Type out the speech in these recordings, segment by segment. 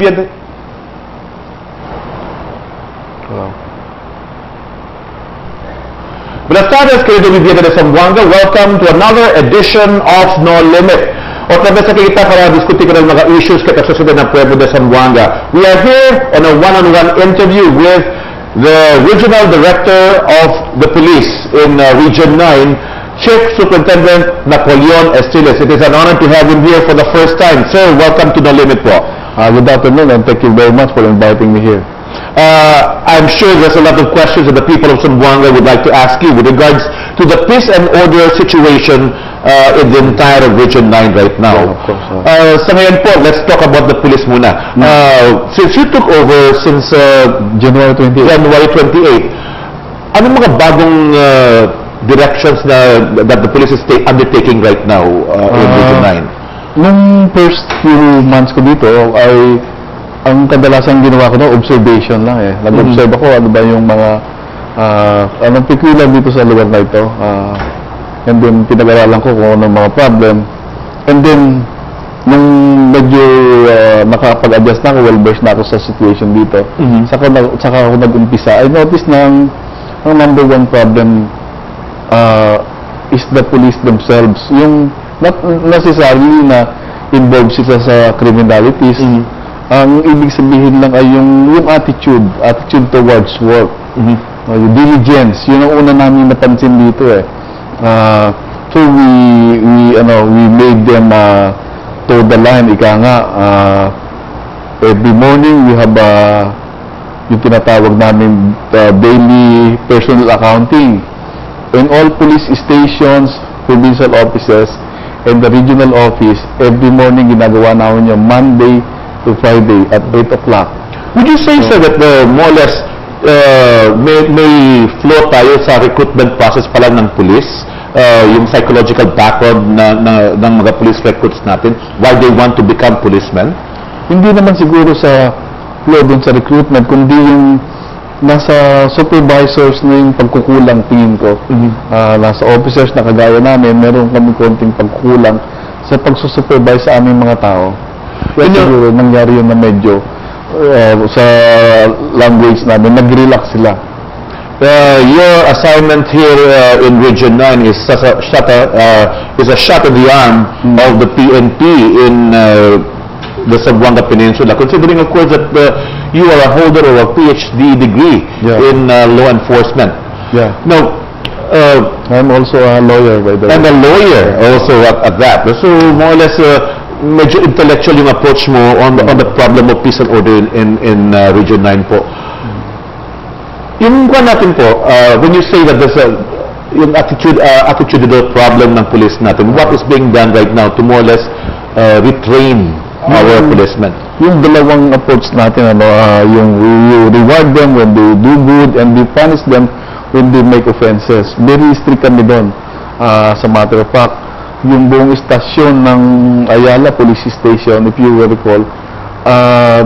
Vivian. Buenas tardes, querido Vivian de Zamboanga. Welcome to another edition of No Limit. Otra vez aquí kita para diskutir ng mga issues kaya susunod ng Pueblo de Zamboanga. We are here on a one-on-one interview with the Regional Director of the Police in Region 9, Chief Superintendent Napoleon Estilles. It is an honor to have him here for the first time. Sir, welcome to No Limit po. Good afternoon and thank you very much for inviting me here. I'm sure there's a lot of questions that the people of Zamboanga would like to ask you with regards to the peace and order situation in the entire Region 9 right now. Yeah, of course. Sa ngayon po, let's talk about the police muna. Since you took over since January 28, anong mga bagong directions that the police is undertaking right now in Region 9? Nung first few months ko dito, ang kadalasan ginawa ko na observation lang eh. Nag-observe ako ano ba yung mga anong peculiar dito sa lugar na ito. And then pinag-aralan ko kung anong mga problem. And then nung medyo nakapag-adjust na ako, well-versed na ako sa situation dito, saka ako nag-umpisa, I noticed na ang number one problem is the police themselves. Yung not necessarily na involved sila sa criminalities. Ang ibig sabihin lang ay yung attitude towards work. Yung diligence, yun ang una namin napansin dito eh. So we made them toe the line, ika nga. Every morning we have yung tinatawag namin daily personal accounting. In all police stations, provincial offices, and the regional office, every morning ginagawa namin yung Monday to Friday at 8 o'clock. Would you say, sir, that more or less may flow tayo sa recruitment process pala ng police, yung psychological background ng mga police recruits natin, why they want to become policemen? Hindi naman siguro sa flow dun sa recruitment, kundi yung nasa supervisors na yung pagkukulang tingin ko. Nasa officers na kagaya namin, meron kami konting pagkukulang sa pagsusupervise sa aming mga tao. Kaya siguro nangyari yun na medyo sa language namin, nag-relax sila. Your assignment here in Region 9 is a shot in the arm of the PNP in the Zamboanga Peninsula, considering of course that you are a holder of a PhD degree in law enforcement. Now, I'm also a lawyer by the way. And a lawyer also at that. So more or less medyo intellectual yung approach mo on the problem of peace and order in Region 9 po. Yung kwan natin po, when you say that there's yung attitudinal problem ng police natin, what is being done right now to more or less retrain our policemen? Yung dalawang approach natin, yung we reward them when they do good and we punish them when they make offenses. Very strict kami doon. As a matter of fact, yung buong istasyon ng Ayala Police Station, if you will recall,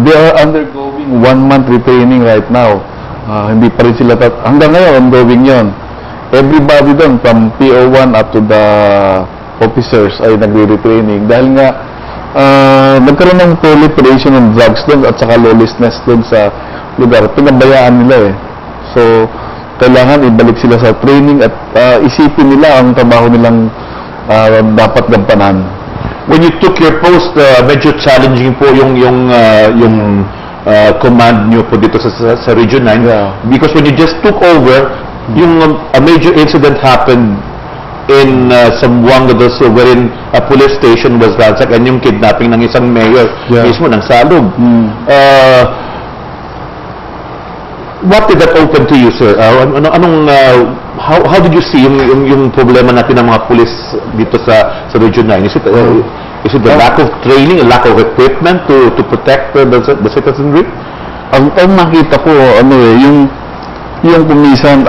they are undergoing 1 month retraining right now. Hindi pa rin sila hanggang ngayon ongoing yon. Everybody doon from PO1 up to the officers ay nagre-retraining dahil nga nagkaroon ng proliferation ng drugs doon at saka lawlessness doon sa lugar. Pinabayaan nila eh. So kailangan ibalik sila sa training at isipin nila ang trabaho nilang dapat gampanan. When you took your post, medyo challenging po yung command nyo po dito sa Region 9 because when you just took over, yung a major incident happened in Zamboanga wherein a police station was ransacked and yung kidnapping ng isang mayor mismo ng Salug. What did that open to you, sir? How did you see yung problema natin ng mga police dito sa Region 9? Is it the lack of training, a lack of equipment to protect the citizenry? Ang nakita ko, yung kumisan,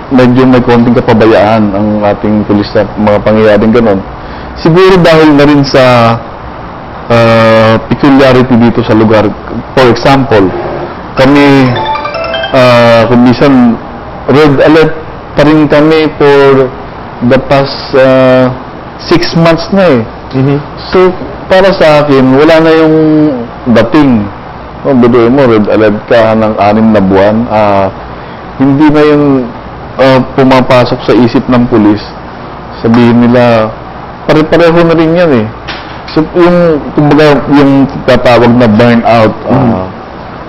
medyo may konting kapabayaan ang ating pulis na mga pangyayaring ganon. Siguro dahil na rin sa peculiarity dito sa lugar. For example, kami kung minsan red alert pa rin kami for the past 6 months na eh. So para sa akin wala na yung dating, biduin mo, red alert ka ng 6 na buwan, hindi na yun pumapasok sa isip ng pulis. Sabihin nila, pare-pareho na rin yan eh. So, kumbaga, yung tatawag na burnout,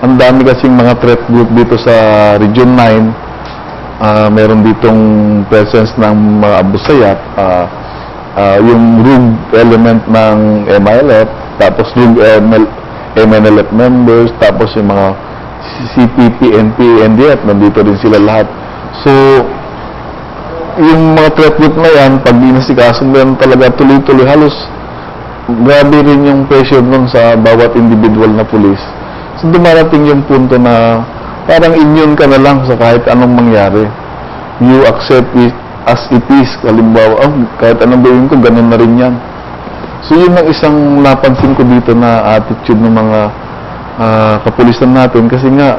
ang dami kasing mga threat group dito sa Region 9, meron ditong presence ng mga abusayat, yung rogue element ng MILF, tapos rogue MNLF members, tapos yung mga CPP, NP, NDF, nandito rin sila lahat. So, yung mga threat group na yan, pag dinasikaso mo yan talaga tuloy-tuloy, halos grabe rin yung pressure nun sa bawat individual na pulis. So, dumarating yung punto na parang immune ka na lang sa kahit anong mangyari. You accept it as it is. Halimbawa, kahit anong gawin ko, ganun na rin yan. So, yun ang isang napansin ko dito na attitude ng mga kapulisan natin kasi nga,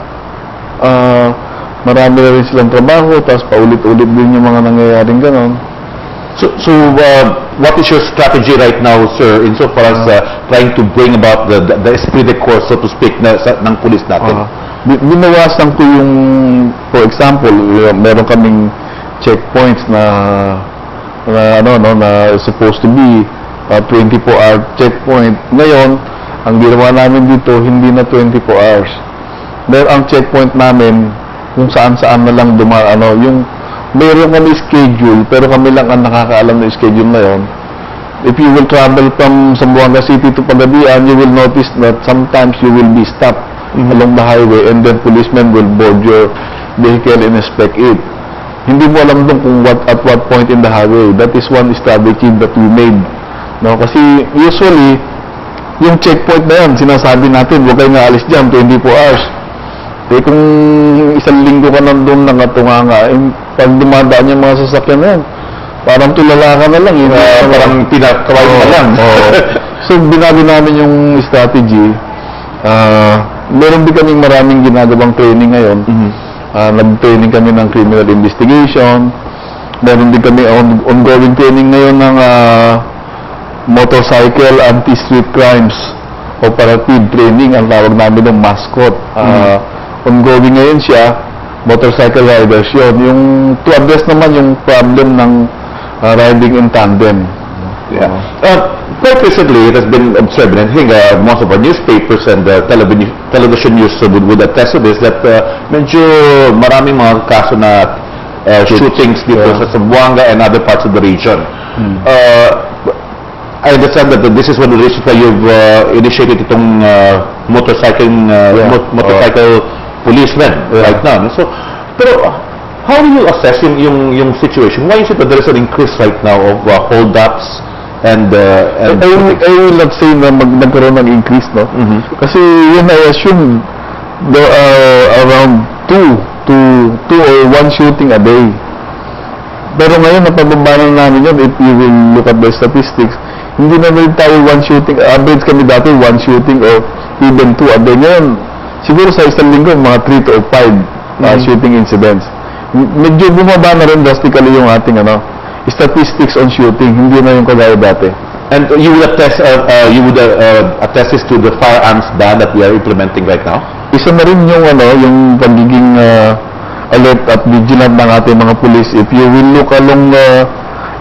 marami na rin silang trabaho, tapos paulit-ulit din yung mga nangyayaring ganon. So what is your strategy right now, sir, insofar as trying to bring about the esprit de corps, so to speak, ng pulis natin? Binawasan ko yung, for example, meron kaming checkpoints na supposed to be 24-hour checkpoint. Ngayon, ang ginawa namin dito, hindi na 24 hours. Meron ang checkpoint namin kung saan-saan na lang yung meron kami schedule, pero kami lang ang nakakaalam ng schedule na yon. If you will travel from Zamboanga City to Pagadian, you will notice that sometimes you will be stopped along the highway and then policemen will board your vehicle and inspect it. Hindi mo alam doon kung at what point in the highway. That is one strategy that we made. No? Kasi usually, yung checkpoint na yan, sinasabi natin, huwag kayo nga alis dyan, 24 hours. Eh kung isang linggo ka nandun nakatunganga, pag dumadaan yung mga sasakyan na yan, parang tulala ka na lang. Parang pinakaway ka lang. So, binago namin yung strategy. Meron din kaming maraming ginagawang training ngayon. Nag-training kami ng criminal investigation. Meron din kami ongoing training ngayon ng motorcycle anti-street crimes operative training, ang tawag namin ng mascot. Ongoing ngayon siya, motorcycle riders yun. Yung to address naman yung problem ng riding in tandem. Yeah. Quite recently, it has been observed, and I think most of our newspapers and television news would attest to this, that medyo maraming mga kaso na shootings dito sa Zamboanga and other parts of the region. I understand that this is one of the reasons why you've initiated itong motorcycle policemen right now. So, pero how do you assess yung situation? Why is it that there is an increase right now of hold-ups and I will not say na nagkaroon ng increase, no? Kasi yun, I assume there are around 2 or 1 shooting a day. Pero ngayon, napababa na namin yun. If you will look at the statistics, hindi na rin tayo 1 shooting. Average kami dati 1 shooting or even 2 a day. Ngayon, siguro sa isang linggo, mga 3 to 5 shooting incidents. Medyo bumaba na rin drastically yung ating statistics on shooting. Hindi na yung kagaya dati. And you would attest this to the firearms ban that we are implementing right now? Isa na rin yung pagiging alert at vigilant ng ating mga pulis. If you will look along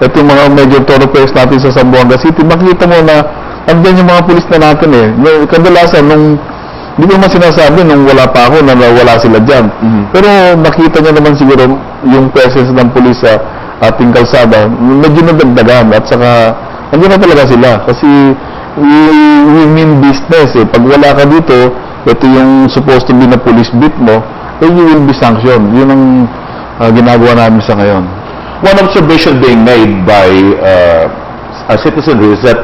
itong mga major thoroughfares natin sa Zamboanga City, makikita mo na andyan yung mga pulis na natin eh. Kadalasan, hindi ko naman sinasabi nung wala pa ako na wala sila dyan. Pero nakita niya naman siguro yung presence ng pulis sa ating kalsada, medyo nadagdagan at saka andyan na talaga sila. Kasi we mean business eh. Pag wala ka dito, ito yung supposed to be na police beat mo, then you will be sanctioned. Yun ang ginagawa namin sa ngayon. One observation being made by our citizenry is that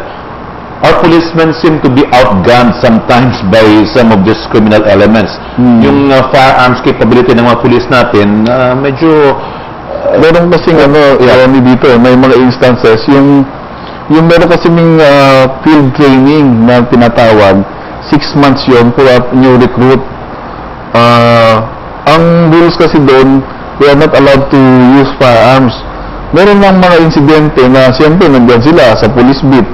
our policemen seem to be outgunned sometimes by some of these criminal elements. Yung firearms capability ng mga police natin, medyo meron kasing dito, may mga instances, yung meron kasing field training na tinatawag, 6 months yun for a new recruit. Ang rules kasi doon, they are not allowed to use firearms. Meron lang mga insidente na siyempre nandiyan sila sa police beat.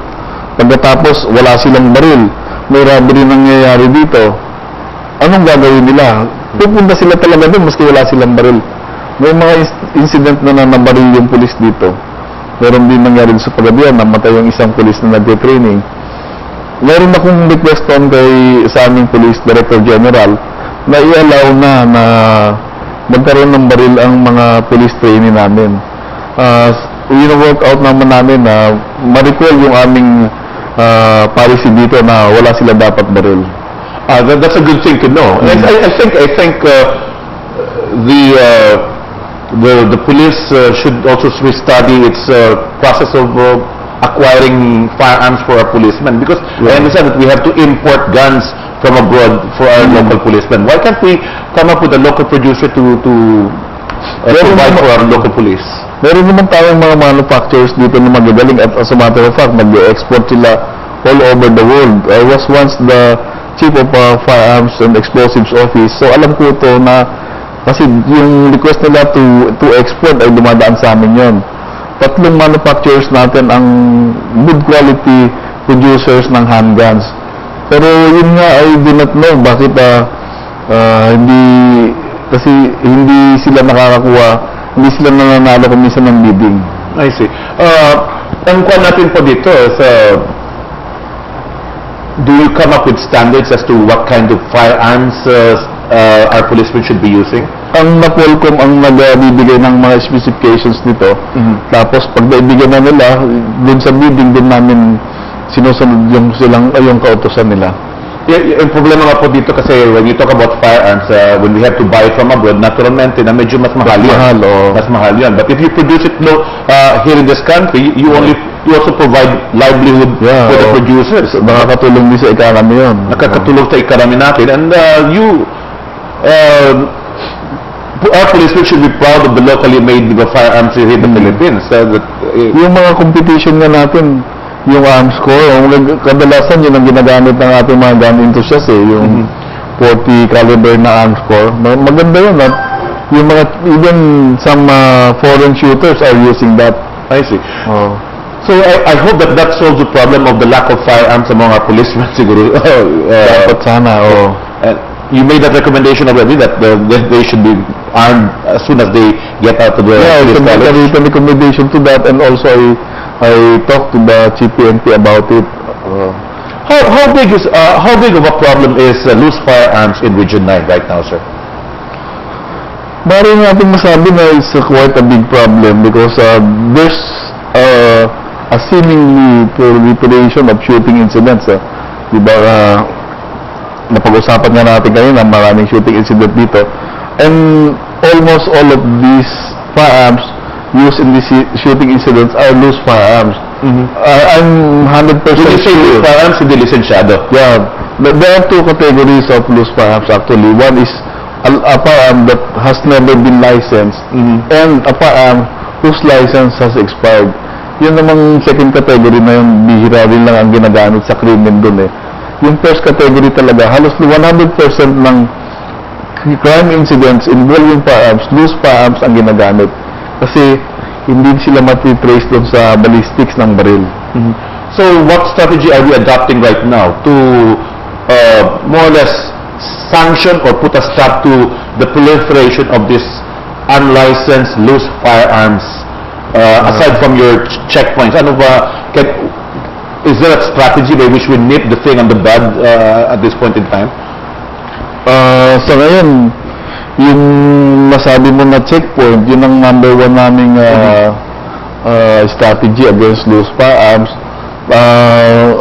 Pagkatapos wala silang baril. may robbery nangyayari dito, anong gagawin nila? Pupunta sila talaga doon maski wala silang baril. May mga incident na nabaril yung pulis dito. Meron din nangyari sa pagabihan, namatay yung isang pulis na nagte-training. Meron akong request on sa aming Police Director General na i-allow na magkaroon ng baril ang mga police trainee namin. Work out naman namin na ma-recall yung aming policy dito na wala sila dapat baril. That's a good thing to know. And I think the police should also study its process of acquiring firearms for our policemen, because I understand that we have to import guns from abroad for our local policemen. Why can't we come up with a local producer to provide for our local police? Meron naman tayong mga manufacturers dito na magagaling at as a matter of fact, mag-export sila all over the world. I was once the chief of firearms and explosives office, so alam ko ito na kasi yung request nila to export ay dumadaan sa amin yon. 3 manufacturers natin ang good quality producers ng handguns. Pero yun nga, I do not know bakit hindi sila nakakakuha, hindi sila nananalo kung minsan ng bidding. I see. Ang kuha natin po dito is, do you come up with standards as to what kind of firearms our policemen should be using? Ang NAPOLCOM ang nagbibigay ng mga specifications nito. Tapos pag naibigyan na nila, dun sa bidding din namin sinusunod yung kautosan nila. Yung problema nga po dito kasi when you talk about firearms, when we have to buy it from abroad, naturalmente na medyo mas mahal yun. Mas mahal yun. But if you produce it here in this country, you also provide livelihood for the producers. Nakakatulong din sa economy yun. Nakakatulong sa economy natin. And our policemen should be proud of the locally made firearms here in the Philippines. Yung mga competition nga natin, yung arms score, kadalasan yun ang ginagamit ng ating mga gun enthusiasts yung 40 caliber na arms score. Maganda yun. Yung mga, even some foreign shooters are using that. I see. So I hope that solves the problem of the lack of firearms among our policemen, siguro. Dapat sana, you made that recommendation already that they should be armed as soon as they get out of the police college. Yeah, I made a recommendation to that, and also I talked to the Chief PNP about it. How big of a problem is loose firearms in Region 9 right now, sir? Bari natin masabi na it's quite a big problem because there's a seemingly proliferation of shooting incidents. Diba, napag-usapan nga natin kanina, maraming shooting incident dito. And almost all of these firearms used in these shooting incidents are loose firearms. I'm 100% When you say loose firearms, hindi lisensyado. Yeah. There are 2 categories of loose firearms actually. One is a firearm that has never been licensed and a firearm whose license has expired. Yun namang second category na yung bihira rin lang ang ginagamit sa krimen dun Yung first category talaga, halos 100% ng crime incidents involving firearms, loose firearms ang ginagamit. Kasi hindi sila matitrace doon sa ballistics ng baril. So what strategy are we adopting right now to more or less sanction or put a stop to the proliferation of this unlicensed loose firearms aside from your checkpoints? Ano ba, is there a strategy by which we nip the thing on the bud at this point in time? Sa ngayon, yung masabi mo na checkpoint, yun ang number 1 naming strategy against loose firearms.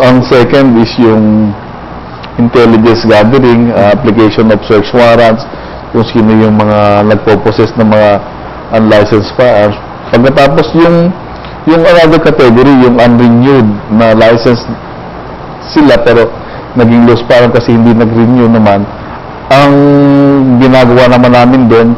Ang second is yung intelligence gathering, application of search warrants, kung sino yung mga nagpo-possess ng mga unlicensed firearms. Pagkatapos yung another category, yung unrenewed na license sila pero naging loose firearm kasi hindi nag-renew naman, ang ginagawa naman namin doon,